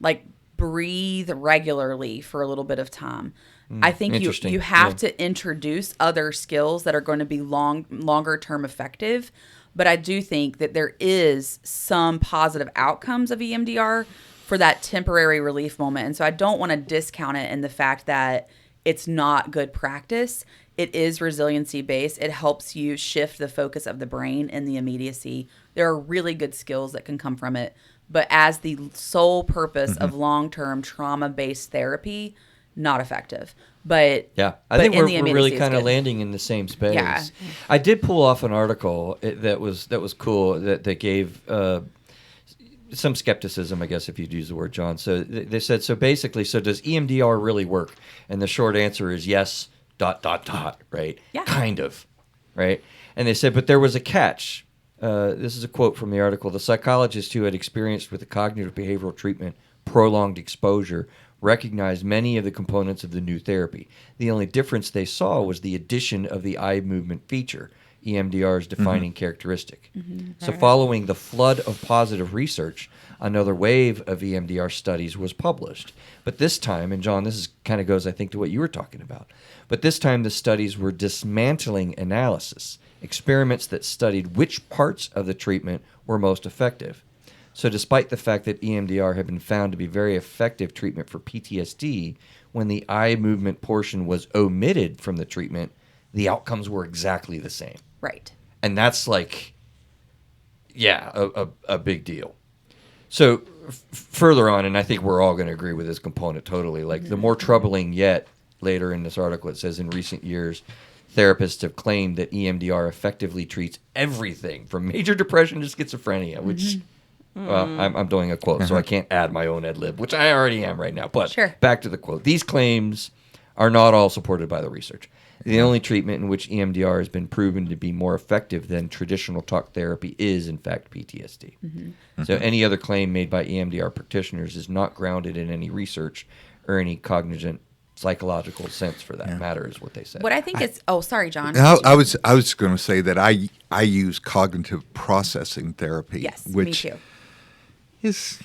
like breathe regularly for a little bit of time. I think Interesting. you have to introduce other skills that are going to be longer term effective. But I do think that there is some positive outcomes of EMDR for that temporary relief moment. And so I don't want to discount it in the fact that it's not good practice. It is resiliency based. It helps you shift the focus of the brain in the immediacy. There are really good skills that can come from it. But as the sole purpose of long-term trauma-based therapy, not effective. But yeah, I but think in we're the immediacy really is kind of good. landing in the same space. Yeah. I did pull off an article that was cool that gave some skepticism, I guess, if you'd use the word, John. So they said, so basically, so does EMDR really work? And the short answer is yes, ... right? Yeah. Kind of, right? And they said, but there was a catch. This is a quote from the article. The psychologist who had experienced with the cognitive behavioral treatment prolonged exposure recognized many of the components of the new therapy. The only difference they saw was the addition of the eye movement feature, EMDR's defining characteristic. So following the flood of positive research, another wave of EMDR studies was published. But this time, and John, this is kind of goes, I think, to what you were talking about, but this time the studies were dismantling analysis, experiments that studied which parts of the treatment were most effective. So despite the fact that EMDR had been found to be very effective treatment for PTSD, when the eye movement portion was omitted from the treatment, the outcomes were exactly the same. Right. And that's like, yeah, a big deal. So further on, and I think we're all going to agree with this component totally, like the more troubling yet, later in this article it says in recent years, therapists have claimed that EMDR effectively treats everything from major depression to schizophrenia, which... Well, I'm doing a quote, so I can't add my own ad lib, which I already am right now. But Sure. Back to the quote. These claims are not all supported by the research. The only treatment in which EMDR has been proven to be more effective than traditional talk therapy is, in fact, PTSD. So any other claim made by EMDR practitioners is not grounded in any research or any cognizant psychological sense for that matter, is what they said. What I think is, sorry, John. I was going to say that I use cognitive processing therapy. Yes, which me too. is,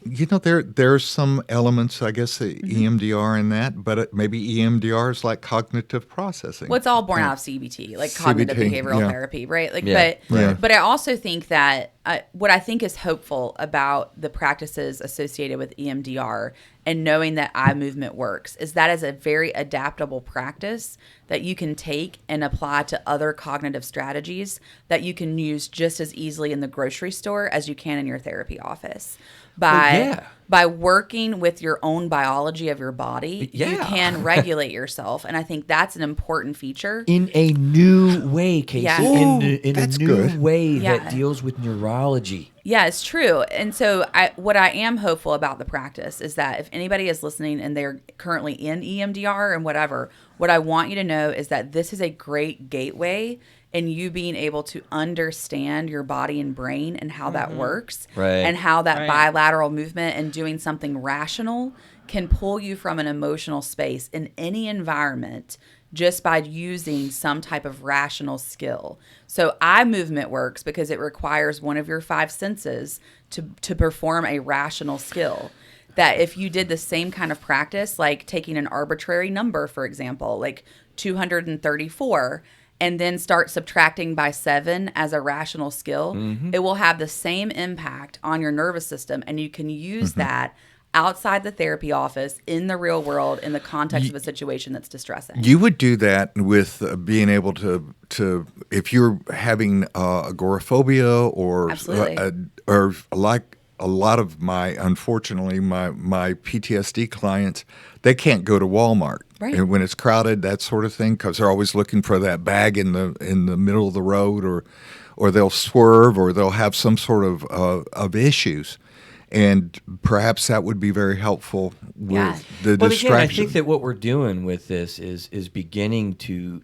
there's some elements, I guess, EMDR in that, but maybe EMDR is like cognitive processing. Well, it's all born out of CBT, like cognitive CBT, behavioral yeah. therapy, right? Like, Yeah, but I also think that what I think is hopeful about the practices associated with EMDR and knowing that eye movement works is that is a very adaptable practice that you can take and apply to other cognitive strategies that you can use just as easily in the grocery store as you can in your therapy office. By working with your own biology of your body, you can regulate yourself. And I think that's an important feature. In a new way, Casey. Yeah. In a that's new good. way Yeah. that deals with neurology. Yeah, it's true. And so what I am hopeful about the practice is that if anybody is listening and they're currently in EMDR and whatever, what I want you to know is that this is a great gateway in you being able to understand your body and brain and how that works. Right. And how that Right. bilateral movement and doing something rational can pull you from an emotional space in any environment just by using some type of rational skill. So eye movement works because it requires one of your 5 senses to perform a rational skill. That if you did the same kind of practice, like taking an arbitrary number, for example, like 234, and then start subtracting by 7 as a rational skill, it will have the same impact on your nervous system. And you can use that outside the therapy office, in the real world, in the context of a situation that's distressing. You would do that with being able to if you're having agoraphobia or Absolutely. or like a lot of my PTSD clients, they can't go to Walmart. Right. And when it's crowded, that sort of thing, because they're always looking for that bag in the middle of the road, or they'll swerve, or they'll have some sort of issues. And perhaps that would be very helpful with Yeah. the But again, I distraction. think that what we're doing with this is beginning to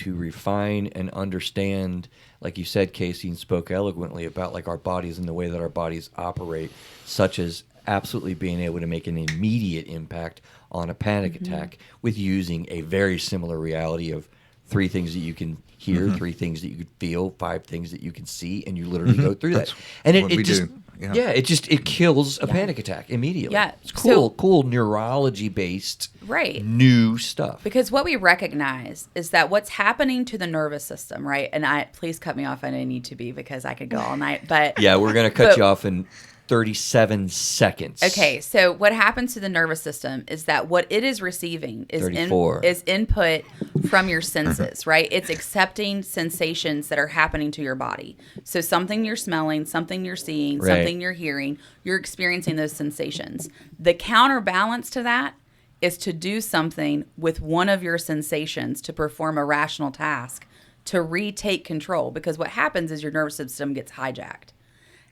refine and understand, like you said, Kasie, and spoke eloquently about like our bodies and the way that our bodies operate, such as absolutely being able to make an immediate impact on a panic attack with using a very similar reality of 3 things that you can hear, 3 things that you can feel, 5 things that you can see, and you literally go through that. And what it we just do. Yeah. it kills a panic attack immediately. Yeah. It's cool, So- cool neurology based Right. new stuff. Because what we recognize is that what's happening to the nervous system, right? And please cut me off. I don't need to be because I could go all night. But Yeah, we're gonna cut But- you off in 37 seconds. okay, so what happens to the nervous system is that what it is receiving is 34. is input from your senses, right? It's accepting sensations that are happening to your body. So something you're smelling, something you're seeing, Right. something you're hearing, you're experiencing those sensations. The counterbalance to that is to do something with one of your sensations to perform a rational task to retake control, because what happens is your nervous system gets hijacked.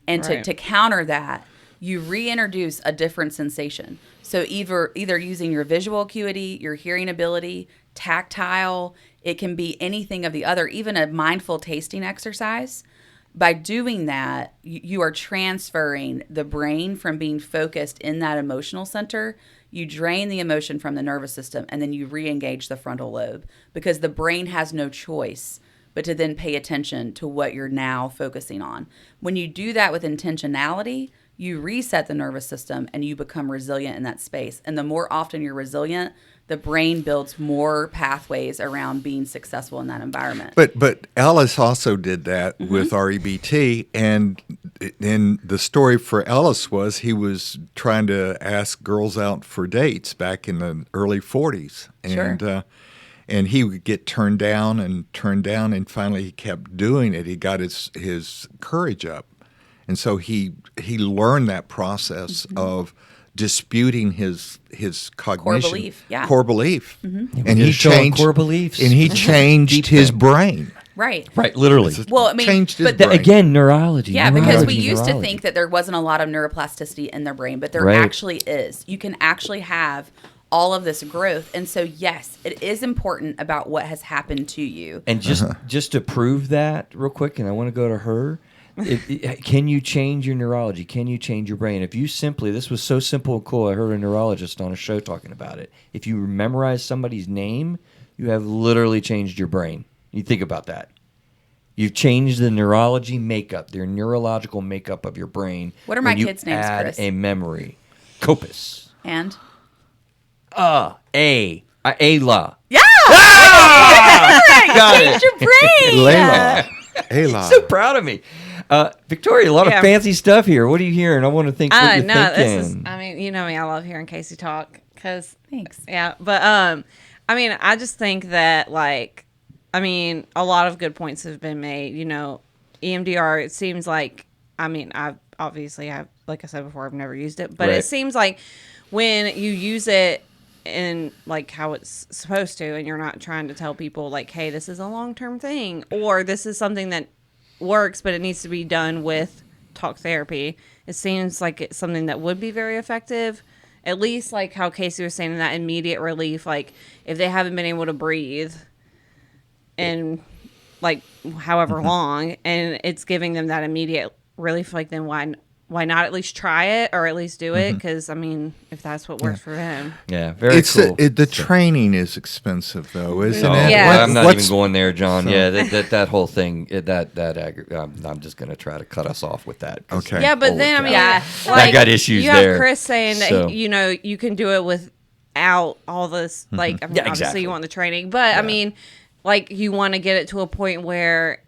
And Right. to counter that, you reintroduce a different sensation. So either using your visual acuity, your hearing ability, tactile, it can be anything of the other, even a mindful tasting exercise. By doing that, you are transferring the brain from being focused in that emotional center. You drain the emotion from the nervous system, and then you re-engage the frontal lobe, because the brain has no choice but to then pay attention to what you're now focusing on. When you do that with intentionality, you reset the nervous system and you become resilient in that space. And the more often you're resilient, the brain builds more pathways around being successful in that environment. But Ellis also did that with REBT, and the story for Ellis was he was trying to ask girls out for dates back in the early 40s, Sure. and he would get turned down, and finally he kept doing it. He got his courage up, and so he learned that process of disputing his cognition, belief, yeah. core belief, we're and he just showing changed core beliefs. and he changed his brain. Right. Right, literally. Well, I mean, changed his but brain. Again, neurology. Yeah, because we neurology, used to neurology. think that there wasn't a lot of neuroplasticity in their brain, but there Right. actually is. You can actually have all of this growth. And so, yes, it is important about what has happened to you. And just to prove that real quick, and I want to go to her. Can you change your neurology? Can you change your brain? If you simply, this was so simple and cool. I heard a neurologist on a show talking about it. If you memorize somebody's name, you have literally changed your brain. You think about that. You've changed the neurology makeup, the neurological makeup of your brain. What are my when you kids' names, add Chris? a memory. Copus. And Ayla. yeah, Got change it. your brain. Layla. Ayla. So proud of me. Victoria, a lot of Yeah. fancy stuff here. What are you hearing? I want to think what you're No, thinking. this is. I mean, you know me. I love hearing Kasie talk because. Thanks. Yeah, but I mean, I just think that like, I mean, a lot of good points have been made. You know, EMDR. It seems like. I mean, I've like I said before, I've never used it, but Right. it seems like when you use it in like how it's supposed to, and you're not trying to tell people like, hey, this is a long-term thing, or this is something that works, but it needs to be done with talk therapy. It seems like it's something that would be very effective. At least like how Kasie was saying, that immediate relief, like if they haven't been able to breathe and like however long, and it's giving them that immediate relief, like then why not at least try it or at least do it? Because I mean, if that's what works for them. Yeah, very It's cool. the training is expensive though, isn't Oh, it? Yeah. I'm not What's- even going there, John. So- Yeah, that whole thing. I'm just going to try to cut us off with that. 'cause Okay. Yeah, but holy then I cow. mean, Yeah. I got issues you there. have Chris saying that So- you know you can do it without all this. Like, I mean, Yeah, obviously exactly. you want the training, but I mean, like you want to get it to a point where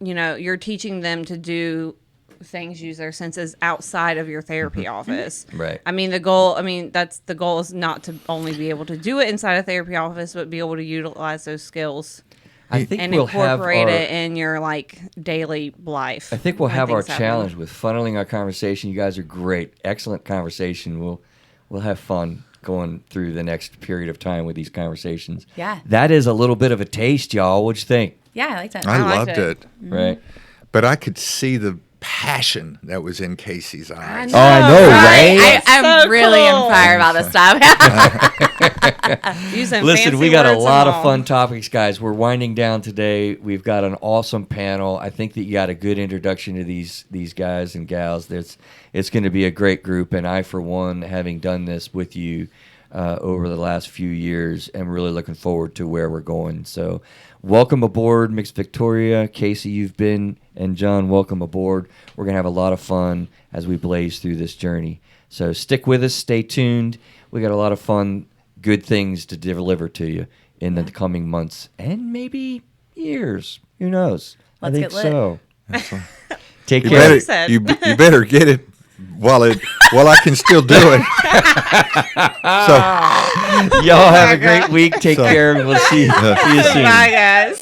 you know you're teaching them to do things, use their senses outside of your therapy office. Right. I mean, the goal. I mean, the goal is not to only be able to do it inside a therapy office, but be able to utilize those skills I think and we'll have incorporate our, it in your like daily life. I think we'll when have our things happen. challenge with funneling our conversation. You guys are great, excellent conversation. We'll have fun going through the next period of time with these conversations. Yeah. That is a little bit of a taste, y'all. What'd you think? Yeah, I like that. I liked loved it. it. Right. But I could see the passion that was in Kasie's eyes. Oh, I know, right? I'm So really cool. on fire about this stuff. Using Listen, fancy we got a words lot and of all. fun topics, guys. We're winding down today. We've got an awesome panel. I think that you got a good introduction to these guys and gals. It's going to be a great group, and I, for one, having done this with you over the last few years, am really looking forward to where we're going. So, welcome aboard, Mixed Victoria. Kasie, you've been, and John, welcome aboard. We're going to have a lot of fun as we blaze through this journey. So stick with us. Stay tuned. We got a lot of fun, good things to deliver to you in the coming months and maybe years. Who knows? Let's I think get lit. so. Take You care. better, He said. you better get it while I can still do it. So Y'all have a great week. Take care. We'll see you soon. Bye, guys.